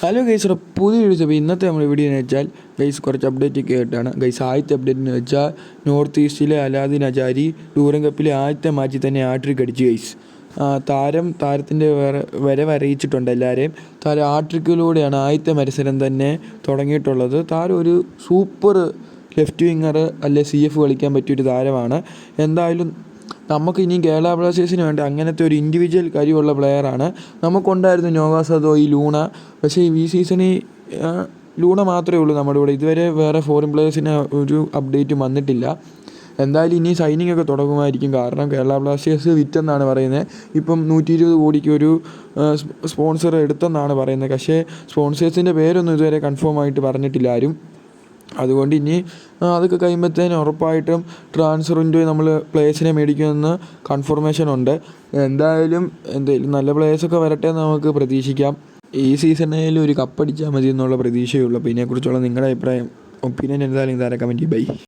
Hello guys, പുതിയ videos. അപ്പോൾ ഇന്നത്തെ നമ്മുടെ വീഡിയോ എന്ന് വെച്ചാൽ ഗൈസ് കുറച്ച് അപ്ഡേറ്റ് ഒക്കെ ആയിട്ടാണ്. ഗൈസ് ആദ്യത്തെ അപ്ഡേറ്റ് എന്ന് വെച്ചാൽ നോർത്ത് ഈസ്റ്റിലെ അലാദിൻ അജാരി ഡൂറൻ കപ്പിലെ ആദ്യത്തെ മാച്ചിൽ തന്നെ ആട്രിക് അടിച്ചു ഗൈസ്. താരത്തിൻ്റെ വരവ് അറിയിച്ചിട്ടുണ്ട് എല്ലാവരെയും. താരം ആട്രിക്കിലൂടെയാണ് ആദ്യത്തെ മത്സരം തന്നെ തുടങ്ങിയിട്ടുള്ളത്. താരം ഒരു സൂപ്പർ ലെഫ്റ്റ് വിങ്ങർ അല്ലെ CF കളിക്കാൻ പറ്റിയൊരു താരമാണ്. എന്തായാലും നമുക്ക് ഇനിയും കേരള ബ്ലാസ്റ്റേഴ്സിന് വേണ്ടി അങ്ങനത്തെ ഒരു ഇൻഡിവിജ്വൽ കഴിവുള്ള പ്ലെയറാണ്. നമുക്കുണ്ടായിരുന്നു നോവ സദോയി, ലൂണ. പക്ഷേ ഈ സീസണിൽ ലൂണ മാത്രമേ ഉള്ളൂ നമ്മുടെ ഇവിടെ. ഇതുവരെ വേറെ ഫോറിൻ പ്ലെയേഴ്സിന് ഒരു അപ്ഡേറ്റും വന്നിട്ടില്ല. എന്തായാലും ഇനി സൈനിങ് ഒക്കെ തുടങ്ങുമായിരിക്കും. കാരണം കേരള ബ്ലാസ്റ്റേഴ്സ് വിറ്റെന്നാണ് പറയുന്നത്. ഇപ്പം 120 കോടിക്ക് ഒരു സ്പോൺസർ എടുത്തെന്നാണ് പറയുന്നത്. പക്ഷേ സ്പോൺസേഴ്സിൻ്റെ പേരൊന്നും ഇതുവരെ കൺഫേം ആയിട്ട് പറഞ്ഞിട്ടില്ല ആരും. അതുകൊണ്ട് ഇനി അതൊക്കെ കഴിയുമ്പോഴത്തേനും ഉറപ്പായിട്ടും ട്രാൻസ്ഫർ വിൻഡോയിൽ നമ്മൾ പ്ലേയേഴ്സിനെ മേടിക്കുമെന്ന് കൺഫർമേഷൻ ഉണ്ട്. എന്തായാലും നല്ല പ്ലേയേഴ്സൊക്കെ വരട്ടെ എന്ന് നമുക്ക് പ്രതീക്ഷിക്കാം. ഈ സീസണിൽ ഒരു കപ്പടിച്ചാൽ മതി എന്നുള്ള പ്രതീക്ഷയുള്ളൂ. അപ്പോൾ ഇതിനെക്കുറിച്ചുള്ള നിങ്ങളുടെ ഒപ്പീനിയൻ എന്തായാലും താഴെ കമൻറ്റ് ചെയ്യ്. ബൈ.